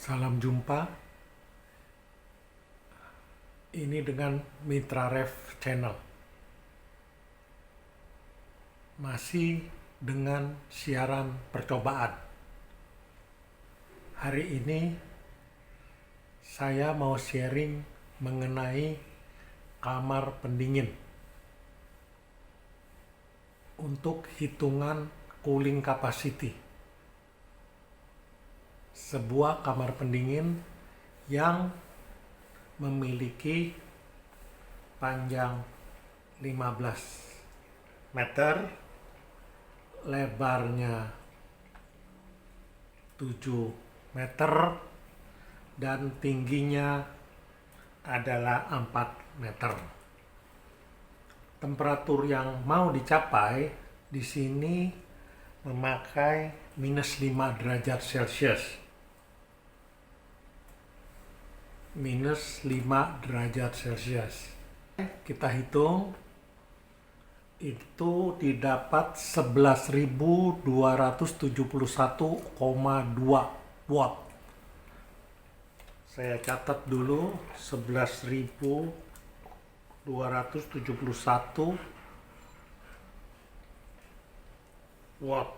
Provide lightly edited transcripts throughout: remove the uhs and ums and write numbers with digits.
Salam jumpa, ini dengan Mitra Ref Channel. Masih dengan siaran percobaan. Hari ini saya mau sharing mengenai kamar pendingin untuk hitungan cooling capacity. Sebuah kamar pendingin yang memiliki panjang 15 meter, lebarnya 7 meter, dan tingginya adalah 4 meter. Temperatur yang mau dicapai di sini memakai minus 5 derajat Celcius. Minus 5 derajat Celcius. Kita hitung, itu didapat 11.271,2 watt. Saya catat dulu, 11.271 watt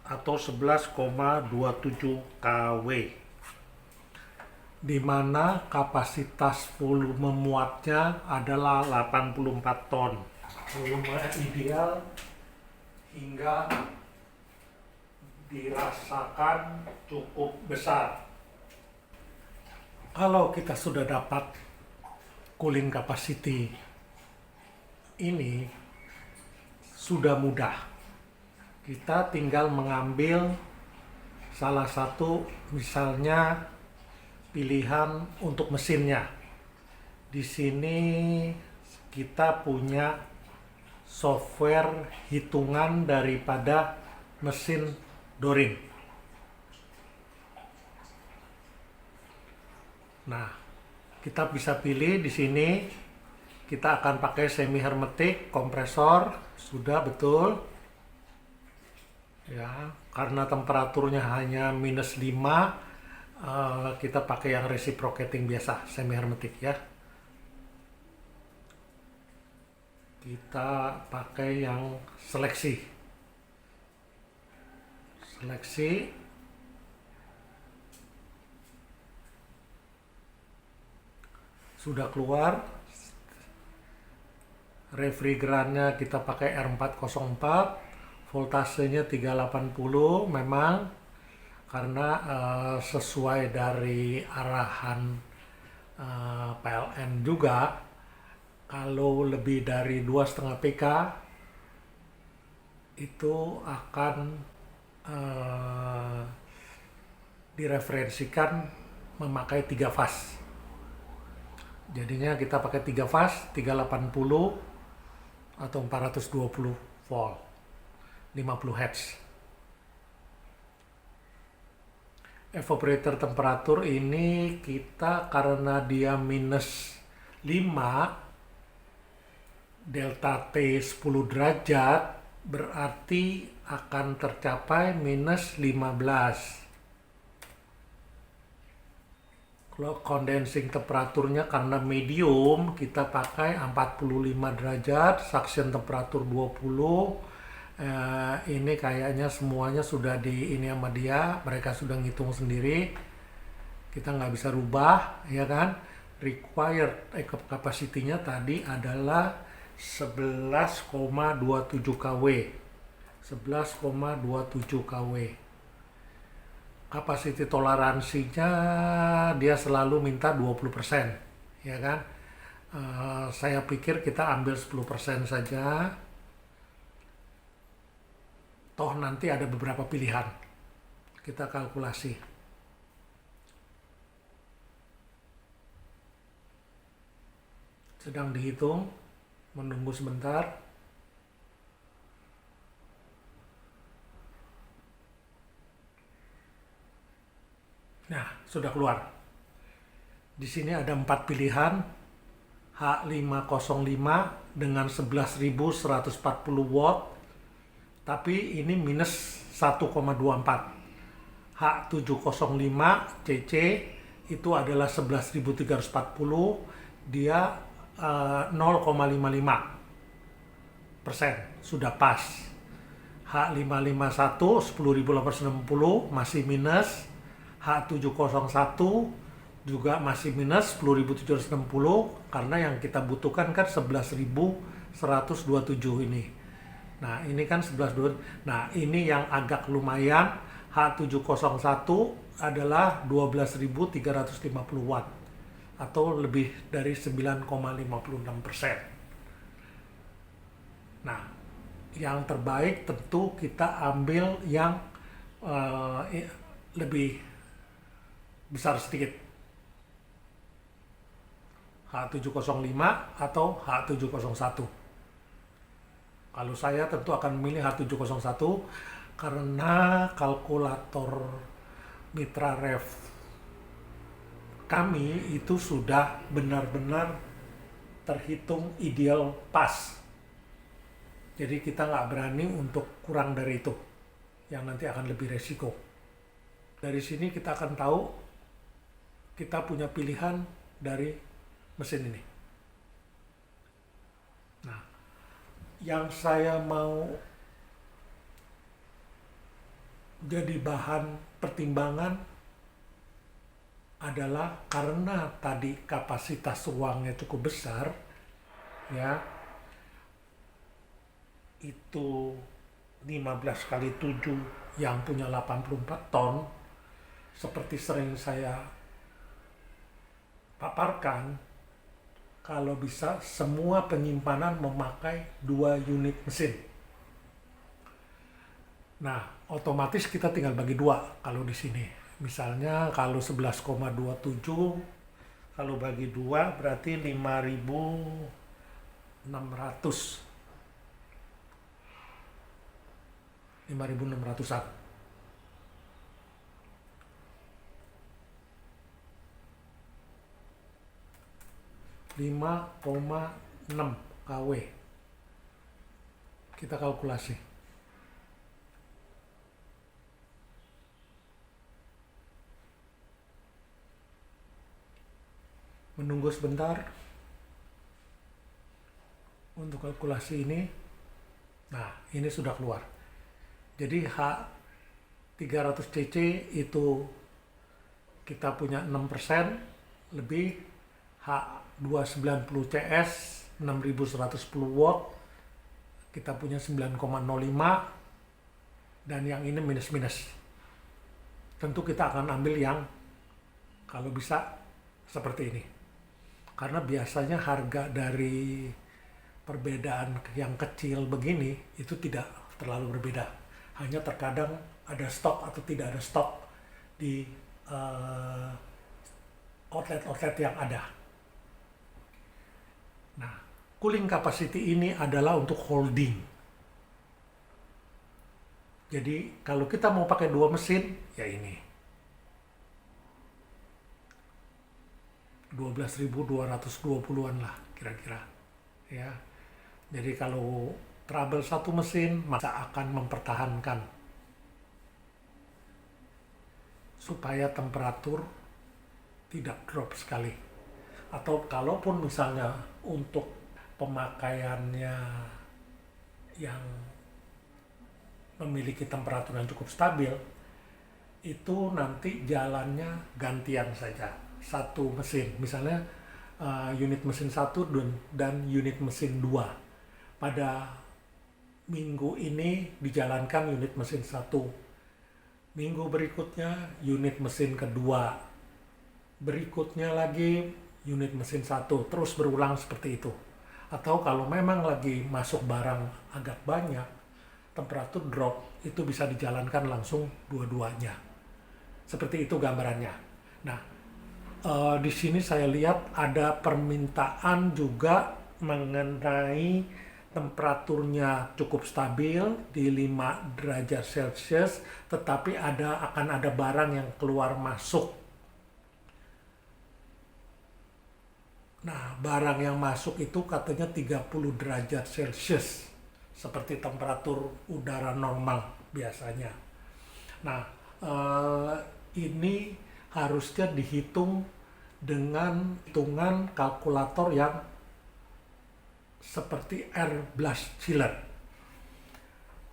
atau 11,27 kW, di mana kapasitas volume muatnya adalah 84 ton. Volume ideal hingga dirasakan cukup besar. Kalau kita sudah dapat cooling capacity ini, sudah mudah. Kita tinggal mengambil salah satu, misalnya pilihan untuk mesinnya. Di sini kita punya software hitungan daripada mesin Dorin. Nah, kita bisa pilih di sini. Kita akan pakai semi hermetic kompresor, sudah betul. Ya, karena temperaturnya hanya minus 5, kita pakai yang reciprocating biasa, semi hermetic ya. Kita pakai yang seleksi. Sudah keluar. Refrigerannya kita pakai R404. Voltasenya 380 memang, karena sesuai dari arahan PLN juga, kalau lebih dari 2,5 PK itu akan direferensikan memakai 3 fase. Jadinya kita pakai 3 fase, 380 atau 420 volt. 50 Hz. Evaporator temperatur ini kita, karena dia minus 5, delta T 10 derajat, berarti akan tercapai minus 15. Kalau condensing temperaturnya karena medium, kita pakai 45 derajat, suction temperatur 20. Ini kayaknya semuanya sudah di ini sama dia, mereka sudah ngitung sendiri, kita nggak bisa rubah ya kan. Required capacity-nya tadi adalah 11,27 kW. 11,27 kW. Kapasiti toleransinya dia selalu minta 20%, ya kan. Saya pikir kita ambil 10% saja. Toh nanti ada beberapa pilihan. Kita kalkulasi. Sedang dihitung, menunggu sebentar. Nah, sudah keluar. Di sini ada 4 pilihan. H505 dengan 11.140 watt. Tapi ini minus 1,24. H705 CC itu adalah 11.340, dia 0,55% sudah pas. H551 10.860 masih minus, H701 juga masih minus 10.760 karena yang kita butuhkan kan 11.127 ini. Nah ini kan 11.200. Nah ini yang agak lumayan, H701 adalah 12.350 watt atau lebih dari 9,56%. Nah yang terbaik tentu kita ambil yang lebih besar sedikit, H705 atau H701. Kalau saya tentu akan memilih H701 karena kalkulator Mitra Ref kami itu sudah benar-benar terhitung ideal pas. Jadi kita nggak berani untuk kurang dari itu, yang nanti akan lebih resiko. Dari sini kita akan tahu kita punya pilihan dari mesin ini. Nah, yang saya mau jadi bahan pertimbangan adalah karena tadi kapasitas ruangnya cukup besar, ya, itu 15 kali 7 yang punya 84 ton, seperti sering saya paparkan, kalau bisa semua penyimpanan memakai 2 unit mesin. Nah, otomatis kita tinggal bagi 2 kalau di sini. Misalnya kalau 11,27 kalau bagi 2 berarti 5.600. 5.600-an. ,6 kW. Kita kalkulasi. Menunggu sebentar untuk kalkulasi ini. Nah, ini sudah keluar. Jadi H300cc itu kita punya 6% lebih, H290CS 6110 watt kita punya 9,05, dan yang ini minus-minus. Tentu kita akan ambil yang kalau bisa seperti ini. Karena biasanya harga dari perbedaan yang kecil begini itu tidak terlalu berbeda. Hanya terkadang ada stok atau tidak ada stok di outlet-outlet yang ada. Nah, cooling capacity ini adalah untuk holding. Jadi kalau kita mau pakai 2 mesin, ya ini 12.220-an lah kira-kira, ya. Jadi kalau trouble 1 mesin, maka akan mempertahankan supaya temperatur tidak drop sekali. Atau kalaupun misalnya untuk pemakaiannya yang memiliki temperatur yang cukup stabil, itu nanti jalannya gantian saja. 1 mesin, misalnya unit mesin 1 dan unit mesin 2. Pada minggu ini dijalankan unit mesin 1, minggu berikutnya unit mesin kedua, berikutnya lagi unit mesin 1, terus berulang seperti itu. Atau kalau memang lagi masuk barang agak banyak, temperatur drop, itu bisa dijalankan langsung dua-duanya. Seperti itu gambarannya. Nah, di sini saya lihat ada permintaan juga mengenai temperaturnya cukup stabil di 5 derajat Celcius, tetapi akan ada barang yang keluar masuk. Nah, barang yang masuk itu katanya 30 derajat Celcius, seperti temperatur udara normal biasanya. Nah, eh, ini harusnya dihitung dengan hitungan kalkulator yang seperti air blast chiller.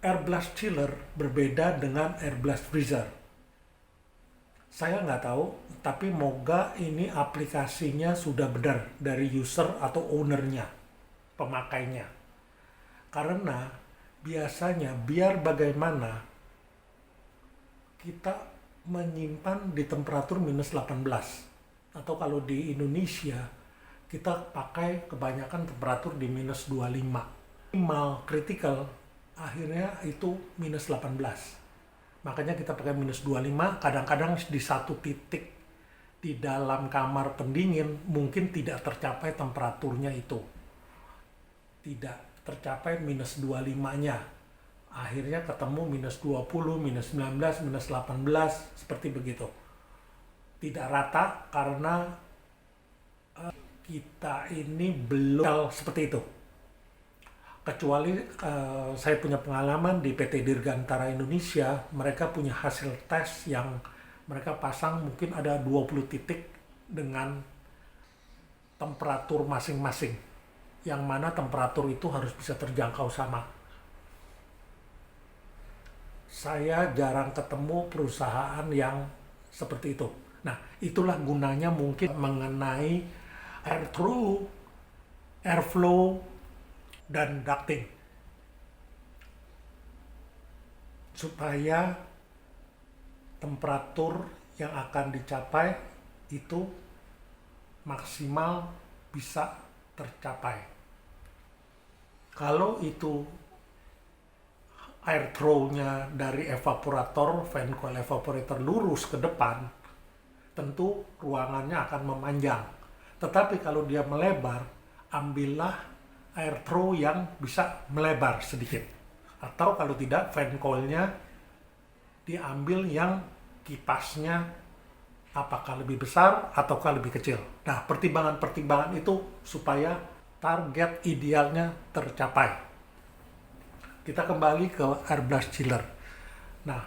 Air blast chiller berbeda dengan air blast freezer. Saya nggak tahu, tapi moga ini aplikasinya sudah benar dari user atau ownernya, pemakainya. Karena biasanya biar bagaimana kita menyimpan di temperatur minus 18. Atau kalau di Indonesia kita pakai kebanyakan temperatur di minus 25. Minimal critical akhirnya itu minus 18. Makanya kita pakai minus 25, kadang-kadang di satu titik di dalam kamar pendingin mungkin tidak tercapai temperaturnya itu. Tidak tercapai minus 25-nya. Akhirnya ketemu minus 20, minus 19, minus 18, seperti begitu. Tidak rata karena kita ini belum seperti itu. Kecuali saya punya pengalaman di PT Dirgantara Indonesia, mereka punya hasil tes yang mereka pasang mungkin ada 20 titik dengan temperatur masing-masing. Yang mana temperatur itu harus bisa terjangkau sama. Saya jarang ketemu perusahaan yang seperti itu. Nah, itulah gunanya mungkin mengenai airflow, dan ducting. Supaya temperatur yang akan dicapai itu maksimal bisa tercapai. Kalau itu air throw-nya dari evaporator, fan coil evaporator lurus ke depan, tentu ruangannya akan memanjang. Tetapi kalau dia melebar, ambillah air throw yang bisa melebar sedikit. Atau kalau tidak, fan coil-nya diambil yang kipasnya apakah lebih besar ataukah lebih kecil. Nah, pertimbangan-pertimbangan itu supaya target idealnya tercapai. Kita kembali ke air blast chiller. Nah,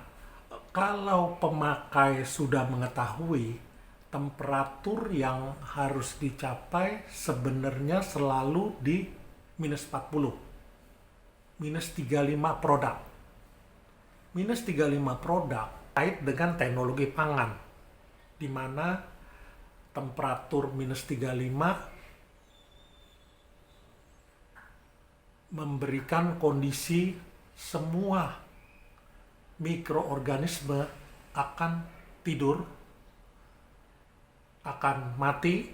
kalau pemakai sudah mengetahui temperatur yang harus dicapai sebenarnya selalu di minus 40, minus 35 produk. Minus 35 produk kait dengan teknologi pangan, di mana temperatur minus 35 memberikan kondisi semua mikroorganisme akan tidur, akan mati.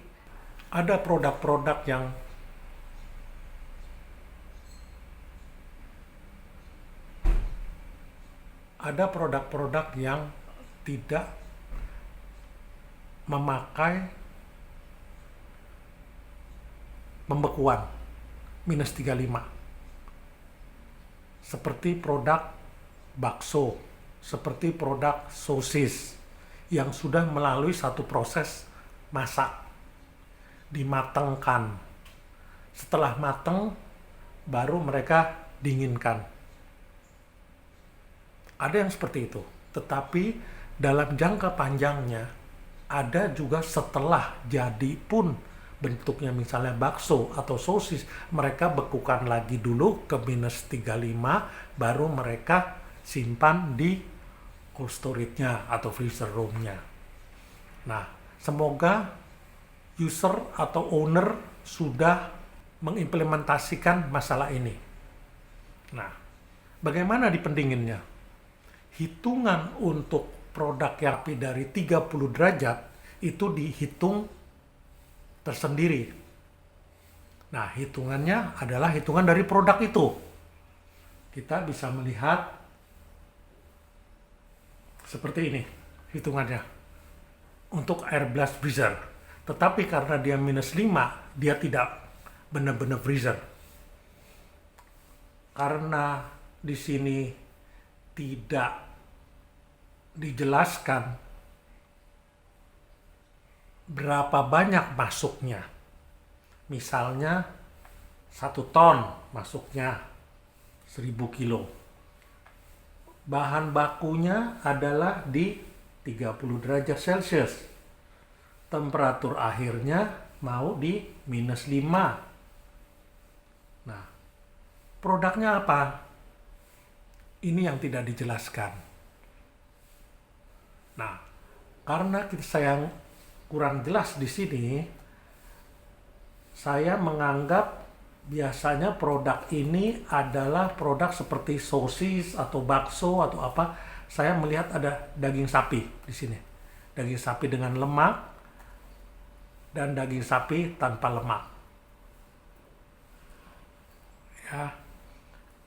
Ada produk-produk yang tidak memakai pembekuan minus 35. Seperti produk bakso, seperti produk sosis yang sudah melalui satu proses masak, dimatangkan. Setelah matang, baru mereka dinginkan. Ada yang seperti itu. Tetapi dalam jangka panjangnya, ada juga setelah jadi pun bentuknya misalnya bakso atau sosis, mereka bekukan lagi dulu ke minus 35, baru mereka simpan di cold storage-nya atau freezer room-nya. Nah, semoga user atau owner sudah mengimplementasikan masalah ini. Nah, bagaimana di pendinginnya? Hitungan untuk produk yang lebih dari 30 derajat itu dihitung tersendiri. Nah, hitungannya adalah hitungan dari produk itu. Kita bisa melihat seperti ini hitungannya untuk air blast freezer. Tetapi karena dia minus 5, dia tidak benar-benar freezer. Karena di sini tidak dijelaskan berapa banyak masuknya. Misalnya 1 ton masuknya 1000 kilo. bahan bakunya adalah di 30 derajat Celcius. Temperatur akhirnya mau di -5. Nah, produknya apa? Ini yang tidak dijelaskan. Nah, karena saya kurang jelas di sini, saya menganggap biasanya produk ini adalah produk seperti sosis atau bakso atau apa. Saya melihat ada daging sapi di sini. Daging sapi dengan lemak dan daging sapi tanpa lemak. Ya.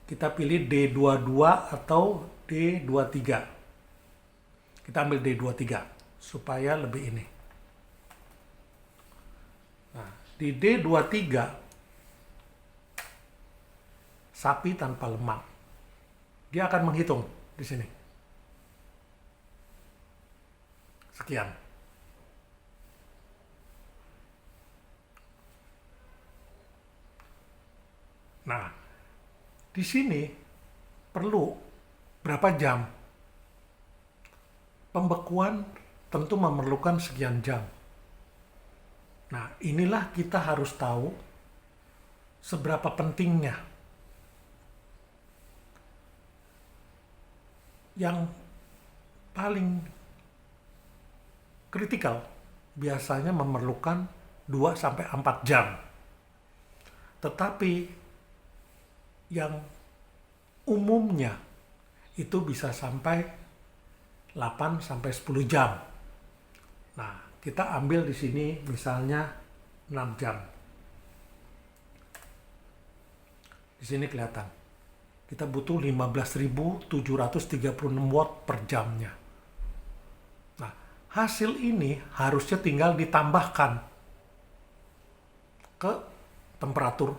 Kita pilih D22 atau D23. Kita ambil D23 supaya lebih ini. Nah, di D23 sapi tanpa lemak. Dia akan menghitung di sini. Sekian. Nah, di sini perlu berapa jam? Pembekuan tentu memerlukan sekian jam. Nah, inilah kita harus tahu seberapa pentingnya. Yang paling kritikal biasanya memerlukan 2-4 jam. Tetapi yang umumnya itu bisa sampai 8-10 jam. Nah, kita ambil di sini misalnya 6 jam. Di sini kelihatan. Kita butuh 15.736 watt per jamnya. Nah, hasil ini harusnya tinggal ditambahkan ke temperatur,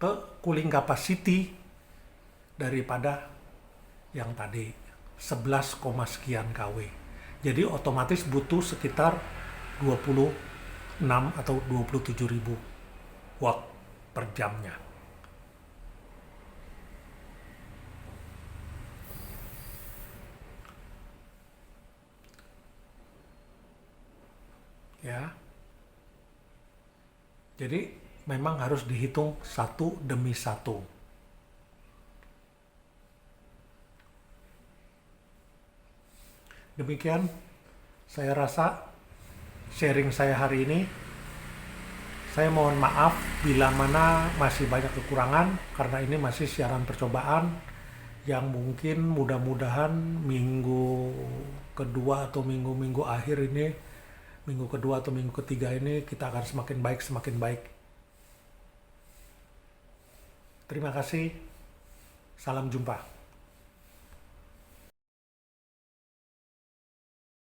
ke cooling capacity daripada yang tadi 11, sekian kW. Jadi otomatis butuh sekitar 26 atau 27.000 watt per jamnya. Ya. Jadi memang harus dihitung satu demi satu. Demikian saya rasa sharing saya hari ini. Saya mohon maaf bila mana masih banyak kekurangan karena ini masih siaran percobaan yang mungkin mudah-mudahan minggu kedua atau minggu-minggu akhir ini, minggu kedua atau minggu ketiga ini kita akan semakin baik. Terima kasih. Salam jumpa.